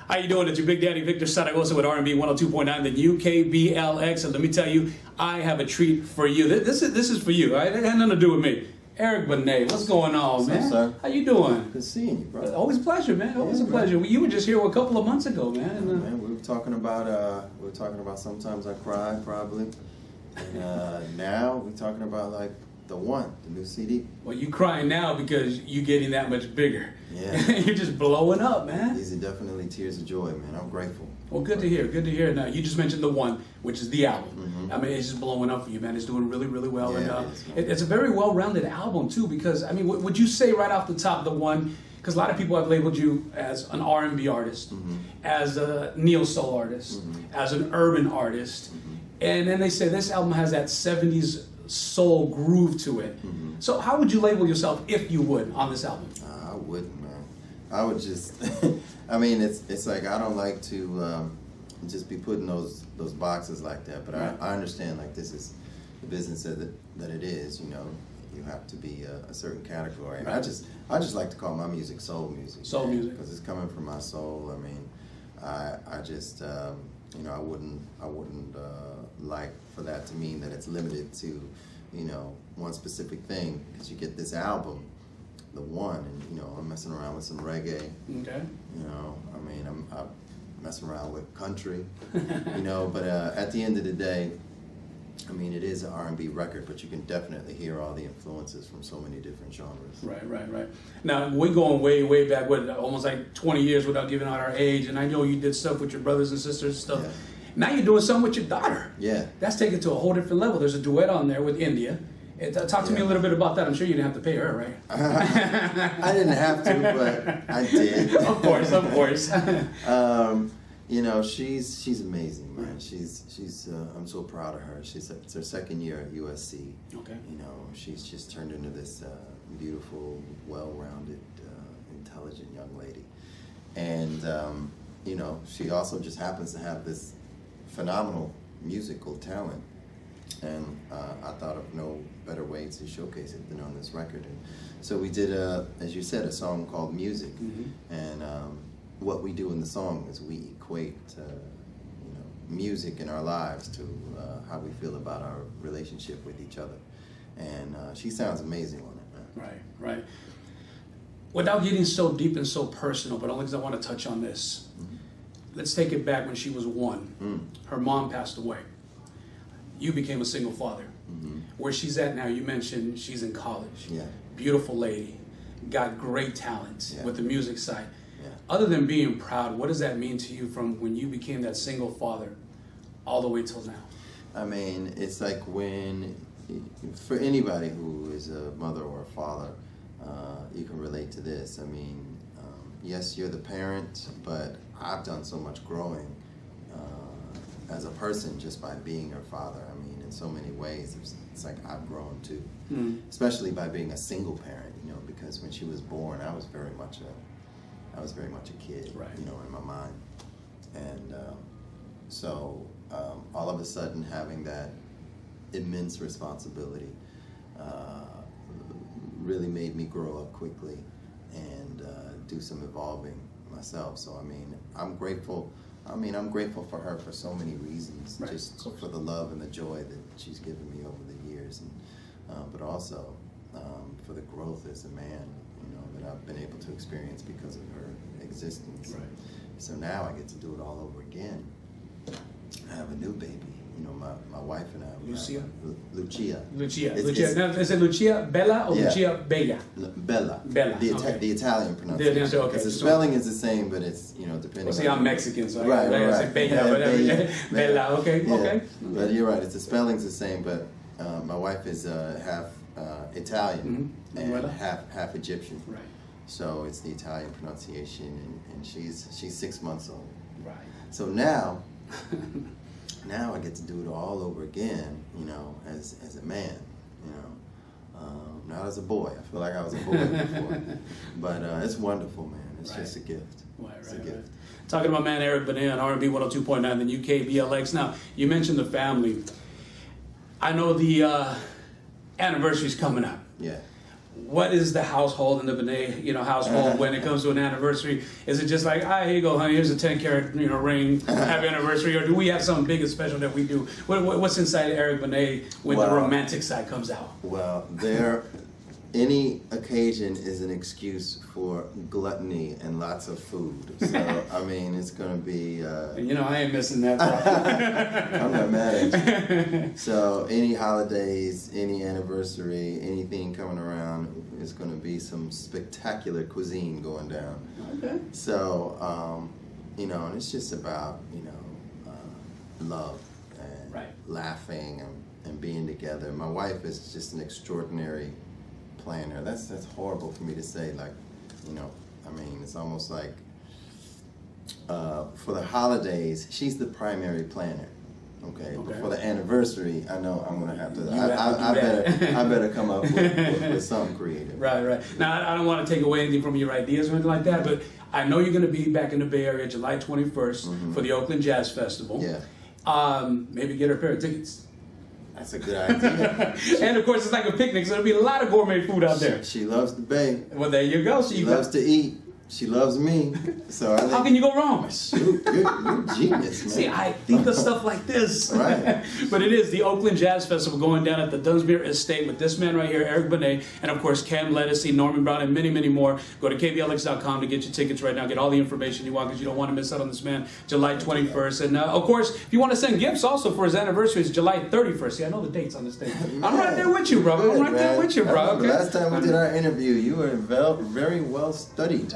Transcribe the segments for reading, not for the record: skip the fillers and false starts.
How you doing? It's your Big Daddy Victor Zaragoza with R&B 102.9, the new KBLX. And let me tell you, I have a treat for you. This is for you. Right? It had nothing to do with me. Eric Benet, what's going on, man? Sir? How you doing? Good seeing you, bro. Always a pleasure, man. Always a pleasure. You were just here a couple of months ago, man. And, man, we were talking about sometimes I cry, probably. And now we're talking about like the new CD. Well, you crying now because you're getting that much bigger. Yeah. You're just blowing up, man. These are definitely tears of joy, man. I'm grateful. Well, good to hear. Good to hear. Now, you just mentioned the one, which is the album. Mm-hmm. I mean, it's just blowing up for you, man. It's doing really, really well. Yeah, And it's a very well-rounded album, too, because, I mean, would you say right off the top, the one, because a lot of people have labeled you as an R&B artist, mm-hmm. as a neo-soul artist, mm-hmm. as an urban artist, mm-hmm. and then they say this album has that 70s soul groove to it. Mm-hmm. So how would you label yourself, if you would, on this album? I wouldn't, man. I would just, I mean, it's like I don't like to just be put in those boxes like that. But right. I understand, like, this is the business that it is. You know, you have to be a certain category. And right. I just like to call my music soul music. Soul music, because it's coming from my soul. I mean, I just you know, I wouldn't like for that to mean that it's limited to, you know, one specific thing. Because you get this album, the one, and you know, I'm messing around with some reggae. Okay. You know, I mean, I'm messing around with country. You know, but at the end of the day, I mean, it is an R&B record, but you can definitely hear all the influences from so many different genres. Right. Now, we're going way back, almost like 20 years without giving out our age, and I know you did stuff with your brothers and sisters and stuff. Yeah. Now you're doing something with your daughter. Yeah. That's taken to a whole different level. There's a duet on there with India. Talk to me a little bit about that. I'm sure you didn't have to pay her, right? I didn't have to, but I did. Of course. You know, she's amazing, man. She's I'm so proud of her. It's her second year at USC. Okay. You know, she's just turned into this beautiful, well-rounded, intelligent young lady. And you know, she also just happens to have this phenomenal musical talent. And I thought of no better way to showcase it than on this record. And so we did, as you said, a song called Music. Mm-hmm. And what we do in the song is we equate, you know, music in our lives to how we feel about our relationship with each other. And she sounds amazing on it, man. Right. Without getting so deep and so personal, but only because I want to touch on this. Mm-hmm. Let's take it back when she was 1. Mm. Her mom passed away. You became a single father. Mm-hmm. Where she's at now, you mentioned she's in college. Yeah. Beautiful lady. Got great talent with the music side. Yeah. Other than being proud, what does that mean to you from when you became that single father all the way till now? I mean, it's like when, for anybody who is a mother or a father, you can relate to this. I mean, yes, you're the parent, but I've done so much growing as a person just by being her father. I mean, in so many ways, it's like I've grown too, especially by being a single parent. You know, because when she was born, I was very much a kid. Right. You know, in my mind, and so all of a sudden having that immense responsibility really made me grow up quickly and do some evolving myself. So I mean, I'm grateful for her for so many reasons, right. Just for the love and the joy that she's given me over the years, and but also for the growth as a man, you know, that I've been able to experience because of her existence. Right. So now I get to do it all over again. I have a new baby. You know, my wife and I. Lucia? Lucia. Now, is it Lucia Bella or Lucia Bella? Bella. The Italian pronunciation. Okay. Because the spelling is the same, but it's, you know, depending. See, I'm Mexican, so right. I say Bella, whatever. Bella. Okay. Yeah. Okay. But you're right. It's the spelling's the same, but my wife is half Italian and half Egyptian. Right. So it's the Italian pronunciation, and she's 6 months old. Right. So now. Now I get to do it all over again, you know, as a man, you know, not as a boy. I feel like I was a boy before, but it's wonderful, man. It's just a gift. It's a gift. Talking about man Eric Benet on R&B 102.9, the new KBLX. Now, you mentioned the family. I know the anniversary's coming up. Yeah. what is the household in the Benet, household when it comes to an anniversary? Is it just like, here you go, honey, here's a 10-carat, ring, happy anniversary, or do we have something big and special that we do? What's inside Eric Benet when the romantic side comes out? Well, any occasion is an excuse for gluttony and lots of food. So, I mean, it's going to be... I ain't missing that. I'm not mad at you. So, any holidays, any anniversary, anything coming around, is going to be some spectacular cuisine going down. Okay. So, and it's just about, love and laughing and being together. My wife is just an extraordinary planner. That's horrible for me to say. Like, it's almost like for the holidays, she's the primary planner. Okay. But for the anniversary, I know I'm gonna have to. I better come up with something creative. Right. Now, I don't want to take away anything from your ideas or anything like that, but I know you're gonna be back in the Bay Area July 21st for the Oakland Jazz Festival. Yeah. Maybe get her a pair of tickets. That's a good idea. And of course, it's like a picnic, so there'll be a lot of gourmet food out there. She loves the Bay. Well, there you go. She loves to eat. She loves me. So how can you go wrong? Shoot, you're genius, man. See, I think of stuff like this. Right. But it is the Oakland Jazz Festival going down at the Dunsmuir Estate with this man right here, Eric Benet, and of course Cam Lettucey, Norman Brown, and many, many more. Go to KBLX.com to get your tickets right now. Get all the information you want because you don't want to miss out on this man, July 21st. And of course, if you want to send gifts also for his anniversary, it's July 31st. See, I know the dates on this thing. I'm right there with you, bro. Good, I'm right there with you, bro. Okay? Last time we did our interview, you were very well studied,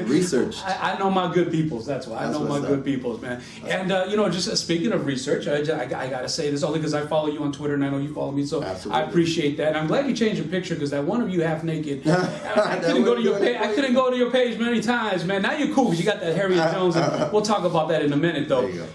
researched. I know my good peoples, that's why. I know my good peoples, man. And, just speaking of research, I got to say this only because I follow you on Twitter and I know you follow me, so Absolutely. I appreciate that. And I'm glad you changed your picture because that one of you half naked, I couldn't go to your page. I couldn't go to your page many times, man. Now you're cool because you got that Harriet Jones. And we'll talk about that in a minute, though. There you go.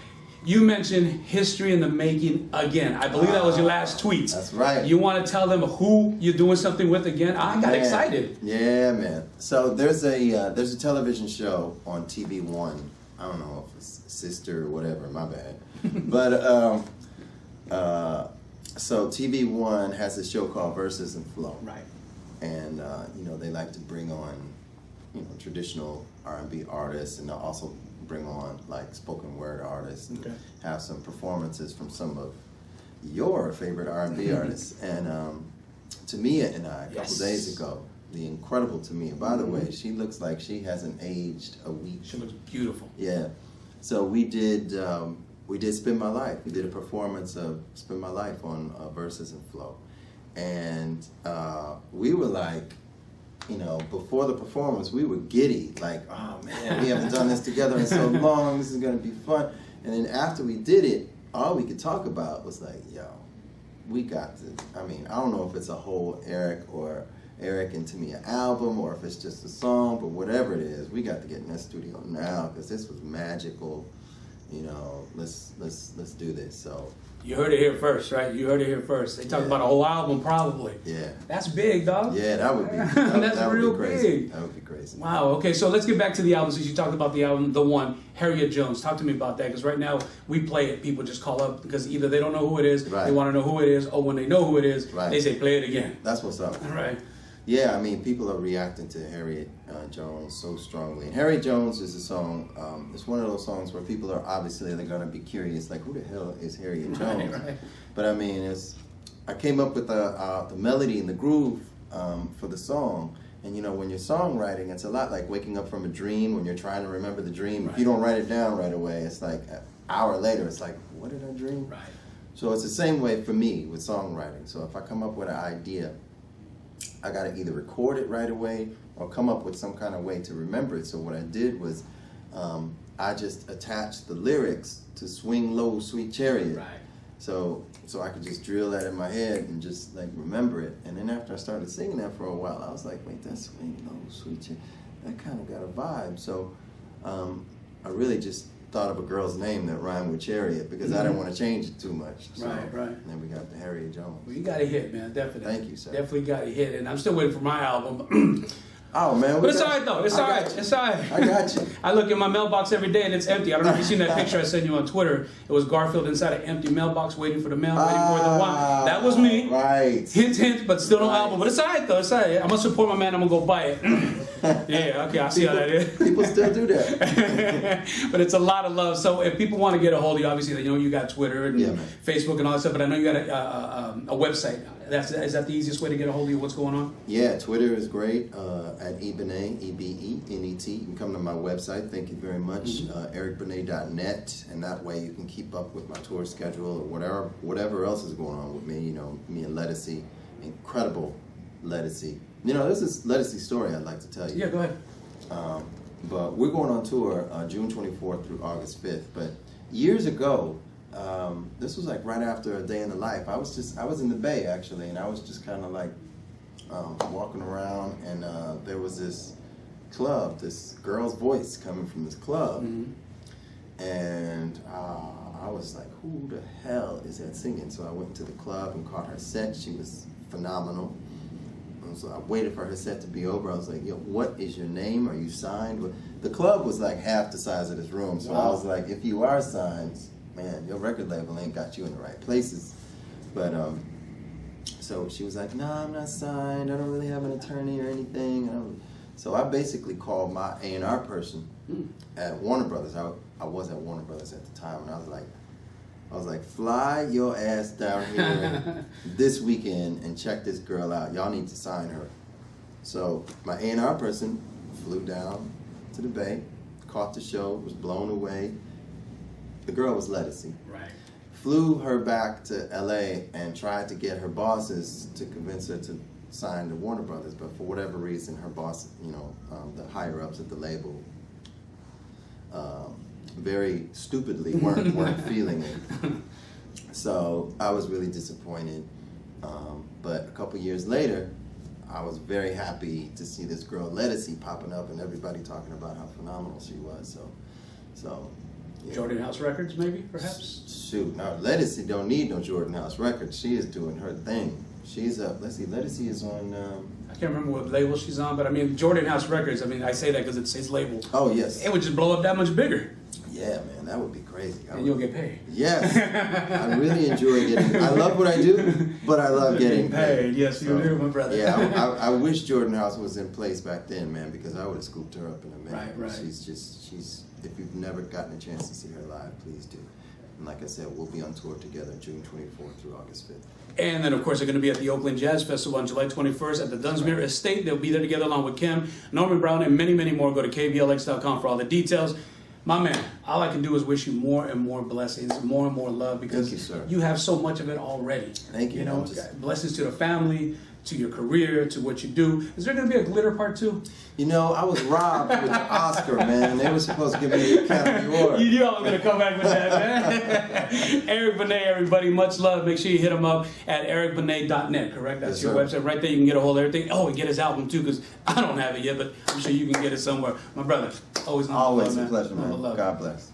You mentioned history in the making again. I believe that was your last tweet. That's right. You want to tell them who you're doing something with again? I got excited. Yeah, man. So there's a television show on TV One. I don't know if it's Sister or whatever. My bad. But so TV One has a show called Verses and Flow. Right. And they like to bring on traditional R&B artists, and they'll also bring on like spoken word artists and have some performances from some of your favorite R&B artists. And Tamia and I, a couple days ago, the incredible Tamia. By the way, she looks like she hasn't aged a week. She looks beautiful. Yeah. So we did Spin My Life. We did a performance of Spin My Life on Verses and Flow. And we were like, before the performance, we were giddy. Like, oh man, we haven't done this together in so long. This is going to be fun. And then after we did it, all we could talk about was like, yo, we got to, I don't know if it's a whole Eric and Tamia album or if it's just a song, but whatever it is, we got to get in that studio now because this was magical. Let's do this. So you heard it here first, right? You heard it here first. They talk about a whole album, probably. Yeah. That's big, dog. Yeah, that would be. That real big. That would be crazy. Wow. Okay, so let's get back to the album. Since you talked about the album, the one, Harriet Jones. Talk to me about that, because right now we play it. People just call up because either they don't know who it is, they want to know who it is, or when they know who it is, they say play it again. That's what's up. All right. Yeah, people are reacting to Harriet Jones so strongly. And Harriet Jones is a song, it's one of those songs where people are obviously they're going to be curious, like, who the hell is Harriet Jones? Right. But I came up with the melody and the groove for the song. And when you're songwriting, it's a lot like waking up from a dream when you're trying to remember the dream. If you don't write it down right away, it's like an hour later, it's like, what did I dream? Right. So it's the same way for me with songwriting. So if I come up with an idea, I got to either record it right away or come up with some kind of way to remember it. So what I did was I just attached the lyrics to Swing Low, Sweet Chariot. Right. So I could just drill that in my head and just like remember it. And then after I started singing that for a while, I was like, wait, that's Swing Low, Sweet Chariot. That kind of got a vibe. So I really just thought of a girl's name that rhymed with Chariot because I didn't want to change it too much. So, Right. And then we got the Harriet Jones. Well, you got a hit, man. Definitely. Thank you, sir. Definitely got a hit, and I'm still waiting for my album. Oh man, But it's alright though. It's alright. It's alright. I got you. I look in my mailbox every day and it's empty. I don't know if you've seen that picture I sent you on Twitter. It was Garfield inside an empty mailbox waiting for the mail, waiting for the one. That was me. Right. Hint, hint, but still no album. But it's alright though. It's alright. I'm gonna support my man. I'm gonna go buy it. Yeah, okay, I see how that is. People still do that. But it's a lot of love. So if people want to get a hold of you, obviously, you know you got Twitter and Facebook and all that stuff. But I know you got a website. Is that the easiest way to get a hold of you? What's going on? Yeah, Twitter is great. At Benet, EBENET. You can come to my website. Thank you very much. EricBenet.net, and that way you can keep up with my tour schedule or whatever else is going on with me. You know, me and Lettucey, incredible Lettucey. You know, there's this Lettucey story I'd like to tell you. Yeah, go ahead. But we're going on tour June 24th through August 5th. But years ago, this was like right after A Day in the Life. I was in the Bay actually, and I was just kind of like walking around, and there was this club, this girl's voice coming from this club, and I was like, who the hell is that singing? So I went to the club and caught her set. She was phenomenal. And so I waited for her set to be over. I was like, yo, what is your name? Are you signed? The club was like half the size of this room, so I was like, if you are signed, man, your record label ain't got you in the right places. But so she was like, nah, I'm not signed. I don't really have an attorney or anything. So I basically called my A&R person at Warner Brothers. I was at Warner Brothers at the time, and I was like, fly your ass down here this weekend and check this girl out. Y'all need to sign her. So my A&R person flew down to the Bay, caught the show, was blown away. The girl was Lettucey. Right. Flew her back to LA and tried to get her bosses to convince her to sign to Warner Brothers, but for whatever reason, her boss, you know, the higher ups at the label, very stupidly weren't feeling it. So I was really disappointed. But a couple years later, I was very happy to see this girl Lettucey popping up and everybody talking about how phenomenal she was. So yeah. Jordan House Records, maybe, perhaps? Shoot, now Lettucey don't need no Jordan House Records. She is doing her thing. She's up. Let's see, Lettucey is on. I can't remember what label she's on, but I mean, Jordan House Records. I mean, I say that because it's his label. Oh yes. It would just blow up that much bigger. Yeah, man, that would be crazy. And you'll get paid. Yes, I really enjoy getting. I love what I do, but I love getting paid. Yes, you do, my brother. Yeah, I wish Jordan House was in place back then, man, because I would have scooped her up in a minute. Right. She's. If you've never gotten a chance to see her live, please do. And like I said, we'll be on tour together June 24th through August 5th. And then, of course, they're going to be at the Oakland Jazz Festival on July 21st at the Dunsmuir Estate. They'll be there together along with Kim, Norman Brown, and many, many more. Go to KBLX.com for all the details. My man, all I can do is wish you more and more blessings, more and more love, because you have so much of it already. Thank you. You know, blessings to the family, to your career, to what you do. Is there going to be a glitter part 2? You know, I was robbed with the Oscar, man. They were supposed to give me the Academy Award. You knew I was going to come back with that, man. Eric Benet, everybody, much love. Make sure you hit him up at ericbenet.net, correct? That's your website. Right there, you can get a hold of everything. Oh, and get his album, too, because I don't have it yet, but I'm sure you can get it somewhere. My brother, always a pleasure, man. God bless.